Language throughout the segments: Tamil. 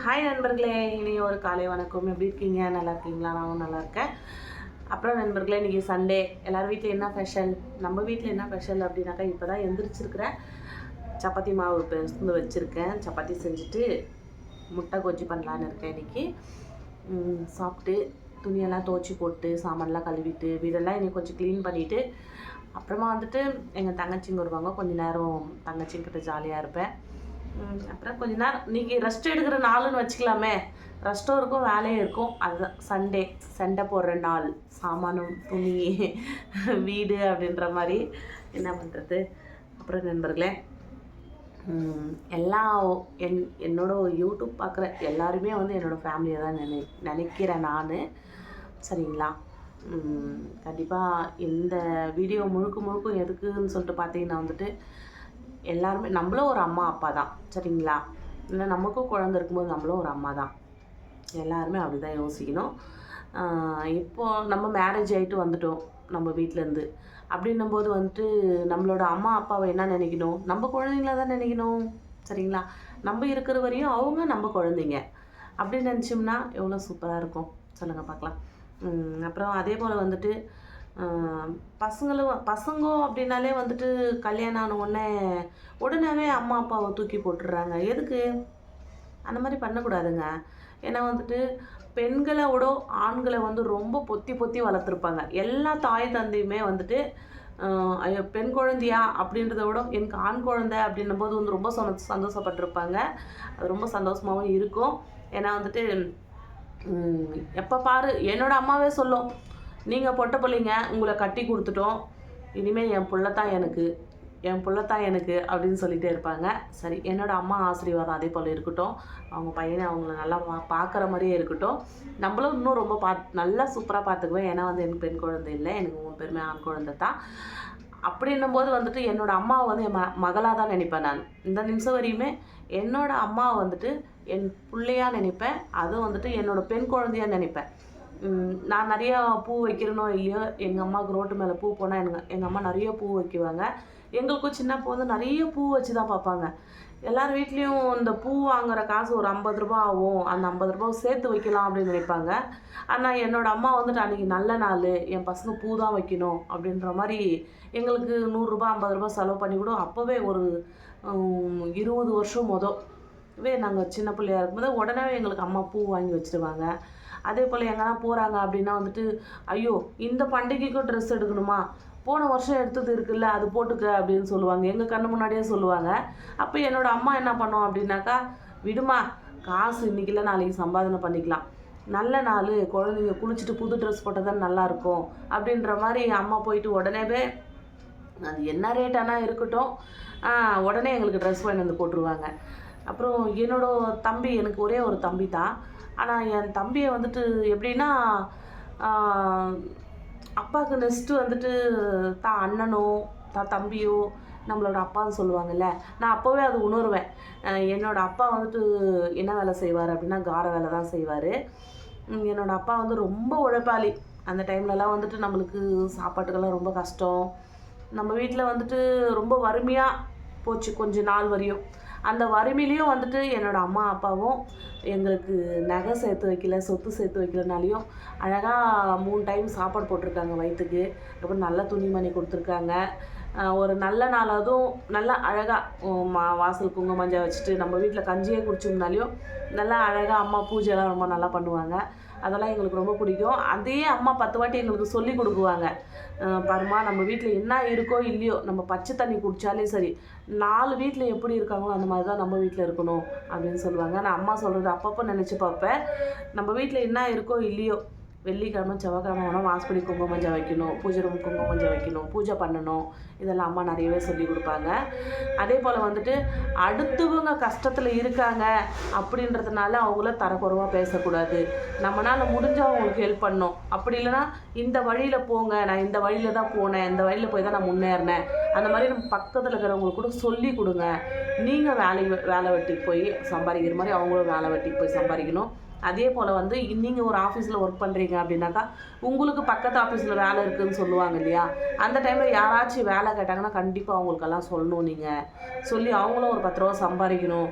ஹாய் நண்பர்களே, இனி ஒரு காலை வணக்கம். எப்படி இருக்கீங்க? நல்லா இருக்கீங்களா? நானும் நல்லா இருக்கேன். அப்புறம் நண்பர்களே, இன்றைக்கி சண்டே. எல்லோரும் வீட்டில் என்ன ஸ்பெஷல்? நம்ம வீட்டில் என்ன ஸ்பெஷல் அப்படின்னாக்கா, இப்போ தான் எந்திரிச்சிருக்கிறேன். சப்பாத்தி மாவு பெசந்து வச்சுருக்கேன். சப்பாத்தி செஞ்சுட்டு முட்டை கொஜ்ஜி பண்ணலான்னு இருக்கேன் இன்றைக்கி. சாப்பிட்டு துணியெல்லாம் துவச்சி போட்டு சாமான்லாம் கழுவிட்டு வீடெல்லாம் இன்றைக்கி கொஞ்சம் க்ளீன் பண்ணிவிட்டு அப்புறமா வந்துட்டு எங்கள் தங்கச்சிங்க வருவாங்க. கொஞ்சம் நேரம் தங்கச்சிங்கிட்ட ஜாலியாக இருப்பேன். அப்புறம் கொஞ்ச நேரம் இன்றைக்கி ரெஸ்ட் எடுக்கிற நாளுன்னு வச்சுக்கலாமே. ரெஸ்ட்டும் இருக்கும், வேலையும் இருக்கும். அதுதான் சண்டே. சண்டை போடுற நாள். சாமானும் துணி வீடு அப்படின்ற மாதிரி என்ன பண்ணுறது. அப்புறம் நண்பர்களே, எல்லா என்னோடய யூடியூப் பார்க்குற எல்லாருமே வந்து என்னோடய ஃபேமிலியை தான் நினைக்கிறேன் நான். சரிங்களா? கண்டிப்பாக இந்த வீடியோ முழுக்க எதுக்குன்னு சொல்லிட்டு பார்த்தீங்கன்னா வந்துட்டு, எல்லாருமே நம்மளும் ஒரு அம்மா அப்பா தான். சரிங்களா? இல்லை நமக்கும் குழந்தை இருக்கும்போது நம்மளும் ஒரு அம்மா தான். எல்லாருமே அப்படி தான் யோசிக்கணும். இப்போது நம்ம மேரேஜ் ஆகிட்டு வந்துட்டோம் நம்ம வீட்டிலேருந்து. அப்படின்னும்போது வந்துட்டு நம்மளோட அம்மா அப்பாவை என்ன நினைக்கணும்? நம்ம குழந்தைங்கள தான் நினைக்கணும். சரிங்களா? நம்ம இருக்கிற வரையும் அவங்க நம்ம குழந்தைங்க அப்படின்னு நினச்சோம்னா எவ்வளோ சூப்பராக இருக்கும் சொல்லுங்கள் பார்க்கலாம். அப்புறம் அதே போல் வந்துட்டு பசங்க அப்படின்னாலே வந்துட்டு கல்யாணம் ஆன உடனே அம்மா அப்பாவை தூக்கி போட்டுடுறாங்க. எதுக்கு? அந்த மாதிரி பண்ணக்கூடாதுங்க. ஏன்னா வந்துட்டு பெண்களை விட ஆண்களை வந்து ரொம்ப பொத்தி வளர்த்துருப்பாங்க. எல்லா தாய் தந்தையுமே வந்துட்டு ஐயோ பெண் குழந்தையா அப்படின்றத விட எனக்கு ஆண் குழந்தை அப்படின்னும் போது வந்து ரொம்ப சந்தோஷப்பட்டிருப்பாங்க. அது ரொம்ப சந்தோஷமாகவும் இருக்கும். ஏன்னா வந்துட்டு எப்போ பாரு என்னோடய அம்மாவே சொல்லும், நீங்கள் பொட்ட பிள்ளைங்க, உங்களை கட்டி கொடுத்துட்டோம், இனிமேல் என் புள்ள தான் எனக்கு அப்படின்னு சொல்லிகிட்டே இருப்பாங்க. சரி, என்னோடய அம்மா ஆசீர்வாதம் அதே போல் இருக்கட்டும். அவங்க பையனை அவங்கள நல்லா பார்க்குற மாதிரியே இருக்கட்டும். நம்மளும் இன்னும் ரொம்ப நல்லா சூப்பராக பார்த்துக்குவேன். ஏன்னா வந்து எனக்கு பெண் குழந்தை இல்லை, எனக்கு 3 பேருமே ஆண் குழந்தை தான். அப்படின்னும்போது வந்துட்டு என்னோடய அம்மாவை வந்து என் மகளாக தான் நினைப்பேன் நான். இந்த நிமிஷம் வரையுமே என்னோடய அம்மாவை வந்துட்டு என் பிள்ளையாக நினைப்பேன். அதுவும் வந்துட்டு என்னோடய பெண் குழந்தையாக நினைப்பேன். நான் நிறையா பூ வைக்கிறேனோ இல்லையோ, எங்கள் அம்மாவுக்கு ரோட்டு மேலே பூ போனால் எங்கள் அம்மா நிறைய பூ வைக்குவாங்க. எங்களுக்கும் சின்ன போது நிறைய பூ வச்சு தான் பார்ப்பாங்க. எல்லார் வீட்லேயும் இந்த பூ வாங்குகிற காசு ஒரு 50 ரூபா ஆகும், அந்த 50 ரூபாவை சேர்த்து வைக்கலாம் அப்படின்னு நினைப்பாங்க. ஆனால் என்னோடய அம்மா வந்துட்டு அன்றைக்கி நல்ல நாள், என் பசங்க பூ தான் வைக்கணும் அப்படின்ற மாதிரி எங்களுக்கு 100 ரூபா 50 ரூபா செலவு பண்ணி கூட அப்போவே ஒரு 20 வருஷம் நாங்கள் சின்ன பிள்ளையா இருக்கும்போது உடனே எங்களுக்கு அம்மா பூ வாங்கி வச்சுடுவாங்க. அதே போல் எங்கன்னா போகிறாங்க அப்படின்னா வந்துட்டு, ஐயோ இந்த பண்டிகைக்கும் ட்ரெஸ் எடுக்கணுமா, போன வருஷம் எடுத்தது இருக்குல்ல அது போட்டுக்க அப்படின்னு சொல்லுவாங்க. எங்கள் கண்ணு முன்னாடியே சொல்லுவாங்க. அப்போ என்னோடய அம்மா என்ன பண்ணோம் அப்படின்னாக்கா, விடுமா காசு இன்றைக்கி இல்லை நாளைக்கு சம்பாதனை பண்ணிக்கலாம், நல்ல நாள், குழந்தைங்க குளிச்சுட்டு புது ட்ரெஸ் போட்டால் தான் நல்லாயிருக்கும் அப்படின்ற மாதிரி அம்மா போயிட்டு உடனேவே அது என்ன ரேட் ஆனால் இருக்கட்டும் உடனே எங்களுக்கு ட்ரெஸ் வாங்கி வந்து போட்டுருவாங்க. அப்புறம் என்னோடய தம்பி, எனக்கு ஒரே ஒரு தம்பி தான். ஆனால் என் தம்பியை வந்துட்டு எப்படின்னா, அப்பாவுக்கு நெக்ஸ்ட்டு வந்துட்டு தான் அண்ணனோ தம்பியோ நம்மளோட அப்பான்னு சொல்லுவாங்கள்ல, நான் அப்போவே அது உணர்வேன். என்னோடய அப்பா வந்துட்டு என்ன வேலை செய்வார் அப்படின்னா, கார வேலை தான் செய்வார். என்னோடய அப்பா வந்து ரொம்ப உழைப்பாளி. அந்த டைம்லலாம் வந்துட்டு நம்மளுக்கு சாப்பாட்டுக்கெல்லாம் ரொம்ப கஷ்டம். நம்ம வீட்டில் வந்துட்டு ரொம்ப வறுமையாக போச்சு கொஞ்ச நாள் வரையும். அந்த வறுமையிலையும் வந்துட்டு என்னோடய அம்மா அப்பாவும் எங்களுக்கு நகை சேர்த்து வைக்கல, சொத்து சேர்த்து வைக்கலனாலையும் அழகாக 3 டைம் சாப்பாடு போட்டிருக்காங்க வயிற்றுக்கு. அப்புறம் நல்ல துணிமணி கொடுத்துருக்காங்க. ஒரு நல்ல நாள் அதுவும் நல்லா அழகாக வாசல் குங்கும மஞ்சள் வச்சுட்டு நம்ம வீட்டில் கஞ்சியே குடிச்சோம்னாலையும் நல்லா அழகாக அம்மா பூஜைலாம் ரொம்ப நல்லா பண்ணுவாங்க. அதெல்லாம் எங்களுக்கு ரொம்ப பிடிக்கும். அதையே அம்மா 10 வாட்டி எங்களுக்கு சொல்லி கொடுக்குவாங்க. பாருமா, நம்ம வீட்டில் என்ன இருக்கோ இல்லையோ, நம்ம பச்சை தண்ணி குடித்தாலே சரி, 4 வீட்டில் எப்படி இருக்காங்களோ அந்த மாதிரி தான் நம்ம வீட்டில் இருக்கணும் அப்படின்னு சொல்லுவாங்க. நான் அம்மா சொல்கிறது அப்பப்போ நினச்சி பார்ப்பேன். நம்ம வீட்டில் என்ன இருக்கோ இல்லையோ, வெள்ளிக்கிழமை செவ்வாய்க்கிழமை வேணால் வாசப்படி குங்கும மஞ்சள் வைக்கணும், பூஜை ரூம் குங்கும மஞ்சள் வைக்கணும், பூஜை பண்ணணும், இதெல்லாம் அம்மா நிறையவே சொல்லி கொடுப்பாங்க. அதே போல் வந்துட்டு அடுத்தவங்க கஷ்டத்தில் இருக்காங்க அப்படின்றதுனால அவங்கள தரக்குறைவாக பேசக்கூடாது. நம்மளால் முடிஞ்சால் அவங்களுக்கு ஹெல்ப் பண்ணணும். அப்படி இல்லைனா இந்த வழியில் போங்க, நான் இந்த வழியில் தான் போனேன், இந்த வழியில் போய் தான் நான் முன்னேறினேன், அந்த மாதிரி நம்ம பக்கத்தில் இருக்கிறவங்களுக்கு கூட சொல்லி கொடுங்க. நீங்கள் வேலை வெட்டிக்கு போய் சம்பாதிக்கிற மாதிரி அவங்களும் வேலை வெட்டிக்கு போய் சம்பாதிக்கணும். அதே போல் வந்து நீங்கள் ஒரு ஆஃபீஸில் ஒர்க் பண்ணுறீங்க அப்படின்னாக்கா, உங்களுக்கு பக்கத்து ஆஃபீஸில் வேலை இருக்குதுன்னு சொல்லுவாங்க இல்லையா, அந்த டைமில் யாராச்சும் வேலை கேட்டாங்கன்னா கண்டிப்பாக அவங்களுக்கெல்லாம் சொல்லணும். நீங்கள் சொல்லி அவங்களும் ஒரு 10 ரூபா சம்பாதிக்கணும்.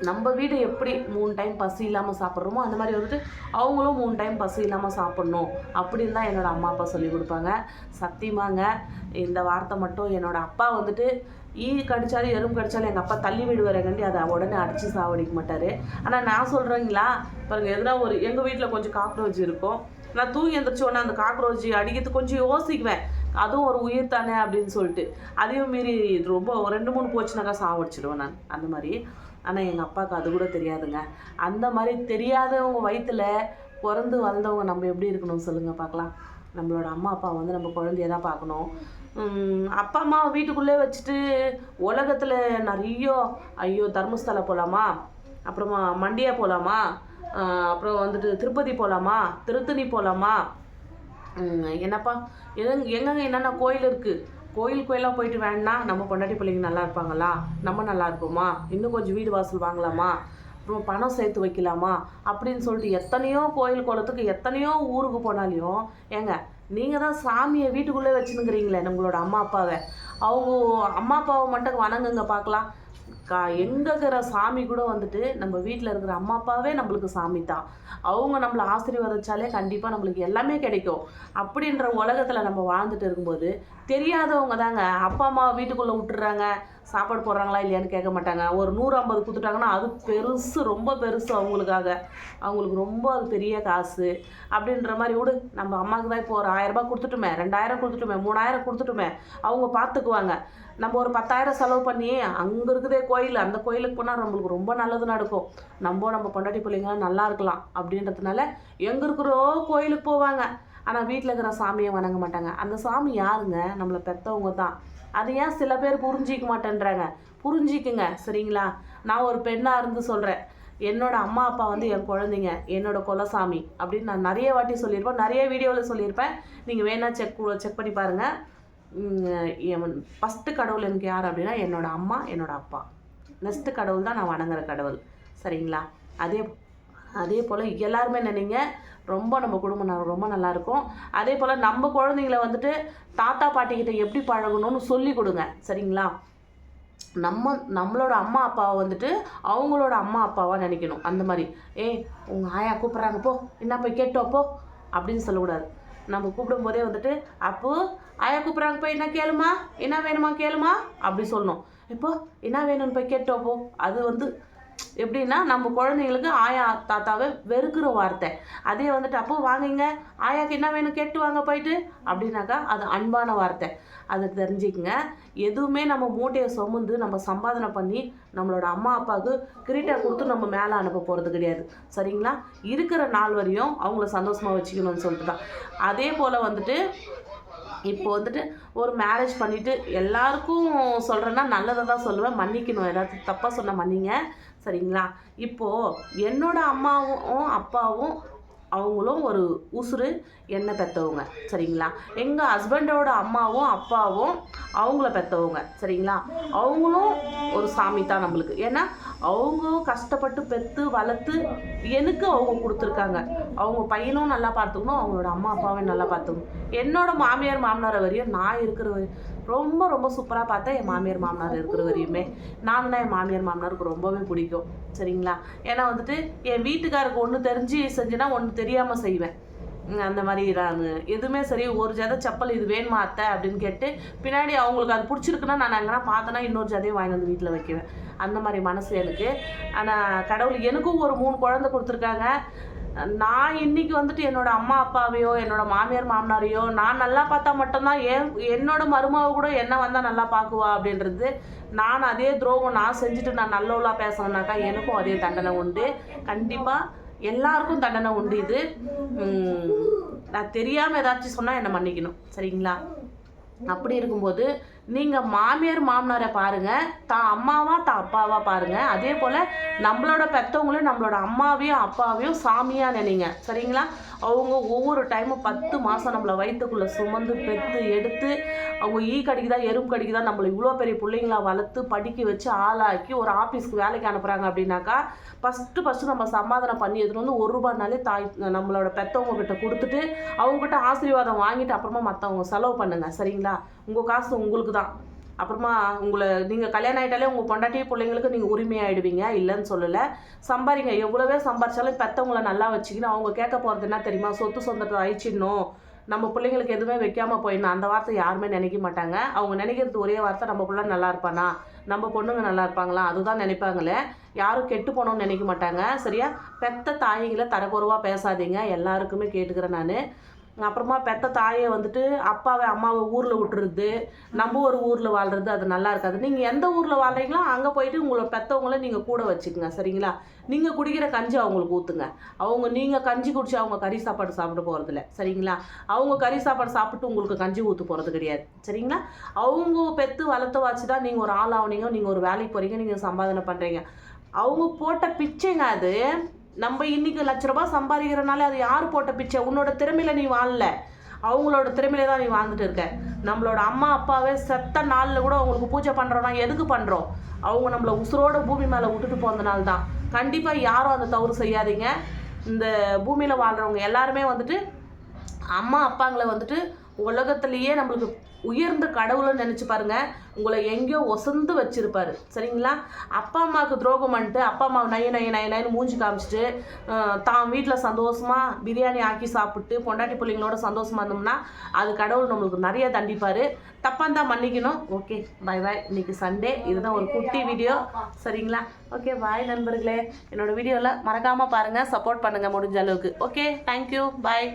நம்ம வீடு எப்படி 3 டைம் பசி இல்லாமல் சாப்பிட்றோமோ அந்த மாதிரி வந்துட்டு அவங்களும் 3 டைம் பசி இல்லாமல் சாப்பிட்ணும் அப்படின்னு தான் என்னோடய அம்மா அப்பா சொல்லி கொடுப்பாங்க. சத்தியமாங்க இந்த வார்த்தை மட்டும் என்னோடய அப்பா வந்துட்டு ஈ கடிச்சாலும் எறும்பு கடிச்சாலும் எங்கள் அப்பா தள்ளி விடுவாரங்கண்டி அதை உடனே அடித்து சாவடிக்க மாட்டார். ஆனால் நான் சொல்கிறேங்களா பாருங்கள், எதுனா ஒரு எங்கள் வீட்டில் கொஞ்சம் காக்ரோச் இருக்கும், நான் தூங்கி எழுந்திரிச்ச உடனே அந்த காக்ரோச் அடிக்கிறது கொஞ்சம் யோசிக்குவேன், அதுவும் ஒரு உயிர் தானே அப்படின்னு சொல்லிட்டு. அதையும் மீறி ரொம்ப 2-3 போச்சுனாக்கா சாவடிச்சிடுவேன் நான் அந்த மாதிரி. ஆனால் எங்கள் அப்பாவுக்கு அது கூட தெரியாதுங்க. அந்த மாதிரி தெரியாதவங்க வயிற்றில் பிறந்து வளர்ந்தவங்க நம்ம எப்படி இருக்கணும் சொல்லுங்கள் பார்க்கலாம். நம்மளோட அம்மா அப்பா வந்து நம்ம குழந்தைய தான் பார்க்கணும். அப்பா அம்மா வீட்டுக்குள்ளே வச்சுட்டு உலகத்தில் நிறைய ஐயோ தர்மஸ்தலை போகலாமா, அப்புறமா மண்டியா போகலாமா, அப்புறம் வந்துட்டு திருப்பதி போகலாமா, திருத்தணி போகலாமா, என்னப்பா எங்கெங்க என்னென்ன கோயில் இருக்குது, கோயிலாக போயிட்டு வேணா நம்ம பொண்டாட்டி பிள்ளைங்க நல்லா இருப்பாங்களா, நம்ம நல்லா இருப்போமா, இன்னும் கொஞ்சம் வீடு வாசல் வாங்கலாமா, அப்புறம் பணம் சேர்த்து வைக்கலாமா அப்படின்னு சொல்லிட்டு எத்தனையோ கோயில் குளத்துக்கு எத்தனையோ ஊருக்கு போனாலையும் ஏங்க நீங்கள் தான் சாமியை வீட்டுக்குள்ளே வச்சுனுங்கிறீங்களே நம்மளோட அம்மா அப்பாவை. அவங்க அம்மா அப்பாவை மட்டும் வணங்குங்க பார்க்கலாம். எங்கே இருக்கிற சாமி கூட வந்துட்டு நம்ம வீட்டில் இருக்கிற அம்மா அப்பாவே நம்மளுக்கு சாமி தான். அவங்க நம்மளை ஆசீர்வதிச்சாலே கண்டிப்பாக நம்மளுக்கு எல்லாமே கிடைக்கும். அப்படின்ற உலகத்தில் நம்ம வாழ்ந்துட்டு இருக்கும்போது தெரியாதவங்க தாங்க அப்பா அம்மா வீட்டுக்குள்ளே விட்டுறாங்க, சாப்பாடு போடுறாங்களா இல்லையான்னு கேட்க மாட்டாங்க. ஒரு 150 கொடுத்துட்டாங்கன்னா அது பெருசு, ரொம்ப பெருசு அவங்களுக்காக, அவங்களுக்கு ரொம்ப அது பெரிய காசு அப்படின்ற மாதிரி. விடு நம்ம அம்மாவுக்கு தான் இப்போ ஒரு 1000 ரூபாய் கொடுத்துட்டுமே, 2000 கொடுத்துட்டுமே, 3000 கொடுத்துட்டுமே, அவங்க பார்த்துக்குவாங்க. நம்ம ஒரு 10,000 செலவு பண்ணி அங்கே இருக்குதே கோயில், அந்த கோயிலுக்கு போனால் நம்மளுக்கு ரொம்ப நல்லது நடக்கும், நம்ம பொண்டாட்டி பிள்ளைங்க நல்லா இருக்கலாம் அப்படின்றதுனால எங்கே இருக்கிறோ கோயிலுக்கு போவாங்க. ஆனால் வீட்டில் இருக்கிற சாமியை வணங்க மாட்டாங்க. அந்த சாமி யாருங்க? நம்மளை பெற்றவங்க தான். அது ஏன் சில பேர் புரிஞ்சிக்க மாட்டேன்றாங்க? புரிஞ்சிக்குங்க சரிங்களா. நான் ஒரு பெண்ணாக இருந்து சொல்கிறேன், என்னோட அம்மா அப்பா வந்து என் குழந்தைங்க, என்னோட குலசாமி அப்படின்னு நான் நிறைய வாட்டி சொல்லியிருப்பேன், நிறைய வீடியோவில் சொல்லியிருப்பேன். நீங்கள் வேணால் செக் பண்ணி பாருங்கள். ஃபஸ்ட்டு கடவுள் எனக்கு யார் அப்படின்னா என்னோட அம்மா, என்னோட அப்பா. நெக்ஸ்ட்டு கடவுள் தான் நான் வணங்குற கடவுள் சரிங்களா. அதே போல் எல்லாருமே நினைங்க ரொம்ப நம்ம குடும்பம் ரொம்ப நல்லாயிருக்கும். அதே போல் நம்ம குழந்தைங்கள வந்துட்டு தாத்தா பாட்டிக்கிட்ட எப்படி பழகணும்னு சொல்லி கொடுங்க சரிங்களா. நம்மளோட அம்மா அப்பாவை வந்துட்டு அவங்களோட அம்மா அப்பாவாக நினைக்கணும். அந்த மாதிரி உங்கள் ஆயா கூப்பிட்றாங்க போ, என்ன போய் கேட்டோப்போ அப்படின்னு சொல்லக்கூடாது. நம்ம கூப்பிடும் போதே வந்துட்டு அப்போ ஆயா கூப்பிட்றாங்க போய் என்ன கேளுமா, என்ன வேணுமா கேளுமா அப்படி சொல்லணும். இப்போ என்ன வேணும்னு போய் கேட்டோப்போ அது வந்து எப்படின்னா நம்ம குழந்தைங்களுக்கு ஆயா தாத்தாவை வெறுக்கிற வார்த்தை. அதே வந்துட்டு அப்போ வாங்கிங்க ஆயாக்கு என்ன வேணும் கேட்டு வாங்க போயிட்டு அப்படின்னாக்கா அது அன்பான வார்த்தை. அதை தெரிஞ்சுக்குங்க. எதுவுமே நம்ம மூட்டையை சுமந்து நம்ம சம்பாதனை பண்ணி நம்மளோட அம்மா அப்பாவுக்கு கிரீட்டை கொடுத்து நம்ம மேலே அனுப்ப போகிறது கிடையாது சரிங்களா. இருக்கிற நாள் வரையும் அவங்கள சந்தோஷமாக வச்சுக்கணும்னு சொல்லிட்டு தான். அதே போல் வந்துட்டு இப்போ வந்துட்டு ஒரு மேரேஜ் பண்ணிவிட்டு எல்லாருக்கும் சொல்கிறேன்னா நல்லதை தான் சொல்லுவேன், மன்னிக்கணும், ஏதாவது தப்பாக சொன்ன மன்னிங்க சரிங்களா. இப்போது என்னோட அம்மாவும் அப்பாவும் அவங்களும் ஒரு உசுறு என்னை பெற்றவங்க சரிங்களா. எங்கள் ஹஸ்பண்டோட அம்மாவும் அப்பாவும் அவங்கள பெற்றவங்க சரிங்களா. அவங்களும் ஒரு சாமி தான் நம்மளுக்கு. ஏன்னா அவங்க கஷ்டப்பட்டு பெற்று வளர்த்து எனக்கு அவங்க கொடுத்துருக்காங்க. அவங்க பையனும் நல்லா பார்த்துக்கணும், அவங்களோட அம்மா அப்பாவையும் நல்லா பார்த்துக்கணும். என்னோட மாமியார் மாமனாரை வரையும் நான் இருக்கிற ரொம்ப ரொம்ப சூப்பராக பார்த்தேன். என் மாமியார் மாமனார் இருக்கிற வரையுமே நான் என் மாமியார் மாமனாருக்கு ரொம்பவே பிடிக்கும் சரிங்களா. ஏன்னா வந்துட்டு என் வீட்டுக்காருக்கு ஒன்று தெரிஞ்சு செஞ்சுன்னா ஒன்று தெரியாமல் செய்வேன். அந்த மாதிரி நான் எதுவுமே சரி, ஒரு ஜதை செப்பல் இது வேணுமா அத்தை அப்படின்னு கேட்டு பின்னாடி அவங்களுக்கு அது பிடிச்சிருக்குன்னா நான் எங்கன்னா பார்த்தேன்னா இன்னொரு ஜதையும் வாங்கி வந்து வீட்டில் வைக்குவேன். அந்த மாதிரி மனசு எனக்கு. ஆனால் கடவுள் எனக்கும் ஒரு 3 குழந்தை கொடுத்துருக்காங்க. நான் இன்றைக்கி வந்துட்டு என்னோடய அம்மா அப்பாவையோ என்னோடய மாமியார் மாமனாரையோ நான் நல்லா பார்த்தா மட்டும்தான் என்னோட மருமாவை கூட என்ன வந்தால் நல்லா பார்க்குவா அப்படின்றது. நான் அதே துரோகம் நான் செஞ்சுட்டு நான் நல்லவளாக பேசணுன்னாக்கா எனக்கும் அதே தண்டனை உண்டு. கண்டிப்பாக எல்லாருக்கும் தண்டனை உண்டு. இது நான் தெரியாமல் ஏதாச்சும் சொன்னால் என்னை மன்னிக்கணும் சரிங்களா. அப்படி இருக்கும்போது நீங்கள் மாமியார் மாமனாரை பாருங்கள், தான் அம்மாவா தான் அப்பாவா பாருங்கள். அதே போல் நம்மளோட பெற்றவங்களும் நம்மளோட அம்மாவையும் அப்பாவையும் சாமியாக நினைங்க சரிங்களா. அவங்க ஒவ்வொரு டைமும் 10 மாதம் நம்மளை வயிற்றுக்குள்ளே சுமந்து பெற்று எடுத்து அவங்க கடிக்குதா எறும்பு கடிக்குதா நம்மளை இவ்வளோ பெரிய பிள்ளைங்களா வளர்த்து படிக்க வச்சு ஆளாக்கி ஒரு ஆஃபீஸ்க்கு வேலைக்கு அனுப்புகிறாங்க அப்படின்னாக்கா ஃபஸ்ட்டு நம்ம சமாதானம் பண்ணி எடுத்துகிட்டு வந்து 1 ரூபாய்னாலே நம்மளோட பெற்றவங்க கிட்ட கொடுத்துட்டு அவங்ககிட்ட ஆசீர்வாதம் வாங்கிட்டு அப்புறமா மற்றவங்க செலவு பண்ணுங்க சரிங்களா. உங்கள் காசு உங்களுக்கு தான். அப்புறமா நீங்கள் கல்யாணம் ஆகிட்டாலே உங்கள் பொண்டாட்டி பிள்ளைங்களுக்கு நீங்கள் உரிமையாயிடுவீங்க, இல்லைன்னு சொல்லலை. சம்பாதிங்க, எவ்வளோவே சம்பாரிச்சாலும் பெற்றவங்கள நல்லா வச்சுக்கணும். அவங்க கேட்க போகிறது என்ன தெரியுமா? சொத்து சொந்தத்தை அழிச்சிடணும், நம்ம பிள்ளைங்களுக்கு எதுவுமே வைக்காமல் போயிடணும். அந்த வார்த்தை யாருமே நினைக்க மாட்டாங்க. அவங்க நினைக்கிறது ஒரே வார்த்தை, நம்ம பிள்ளை நல்லா இருப்பானா, நம்ம பொண்ணுங்க நல்லா இருப்பாங்களா, அதுதான் நினைப்பாங்களே. யாரும் கெட்டு போனோம்னு நினைக்க மாட்டாங்க. சரியா? பெத்த தாய்களை தரக்குறைவாக பேசாதீங்க, எல்லாருக்குமே கேட்டுக்கிறேன் நான். அப்புறமா பெத்த தாயை வந்துட்டு அம்மாவை ஊரில் விட்டுறது, நம்ம ஒரு ஊரில் வாழ்கிறது, அது நல்லா இருக்காது. நீங்கள் எந்த ஊரில் வாழ்கிறீங்களோ அங்கே போயிட்டு உங்களை பெற்றவங்கள நீங்கள் கூட வச்சுக்கோங்க. சரிங்களா? நீங்கள் குடிக்கிற கஞ்சி அவங்களுக்கு ஊற்றுங்க. நீங்கள் கஞ்சி குடிச்சு அவங்க கறி சாப்பாடு சாப்பிட போகிறதில்ல. சரிங்களா? அவங்க கறி சாப்பாடு சாப்பிட்டு உங்களுக்கு கஞ்சி ஊற்ற போகிறது கிடையாது. சரிங்களா? அவங்க பெற்று வளர்த்த வச்சு தான் நீங்கள் ஒரு ஆள் ஆகுனீங்க, நீங்கள் ஒரு வேலைக்கு போகிறீங்க, நீங்கள் சம்பாதனை பண்ணுறீங்க. அவங்க போட்ட பிச்சைங்க அது. நம்ம இன்னைக்கு ₹1,00,000 சம்பாதிக்கிறனால அது யார் போட்ட பிச்சை? உன்னோட திறமையில நீ வாழல, அவங்களோட திறமையில தான் நீ வாழ்ந்துட்டு இருக்க. நம்மளோட அம்மா அப்பாவே செத்த நாளில் கூட அவங்களுக்கு பூஜை பண்ணுறோன்னா எதுக்கு பண்ணுறோம்? அவங்க நம்மளை உசுரோட பூமி மேலே விட்டுட்டு போனதுனால தான். கண்டிப்பாக யாரும் அந்த தவறு செய்யாதீங்க. இந்த பூமியில் வாழ்கிறவங்க எல்லாருமே வந்துட்டு அம்மா அப்பாங்களை வந்துட்டு உலகத்துலேயே நம்மளுக்கு உயர்ந்த கடவுள்னு நினச்சி பாருங்க, உங்களை எங்கேயோ ஒசந்து வச்சிருப்பாரு. சரிங்களா? அப்பா அம்மாவுக்கு துரோகம் பண்ணிட்டு அப்பா அம்மாவை நைன்னு மூஞ்சி காமிச்சிட்டு தான் வீட்டில் சந்தோஷமாக பிரியாணி ஆக்கி சாப்பிட்டு பொண்டாட்டி பிள்ளைங்களோட சந்தோஷமாக இருந்தோம்னா அது கடவுள் நம்மளுக்கு நிறைய தண்டிப்பார். தப்பாக தான் மன்னிக்கணும். ஓகே, பாய் பாய். இன்றைக்கி சண்டே, இதுதான் ஒரு குட்டி வீடியோ. சரிங்களா? ஓகே, பாய் நண்பர்களே. என்னோடய வீடியோவில் மறக்காமல் பாருங்கள், சப்போர்ட் பண்ணுங்கள் முடிஞ்ச அளவுக்கு. ஓகே, தேங்க்யூ, பாய்.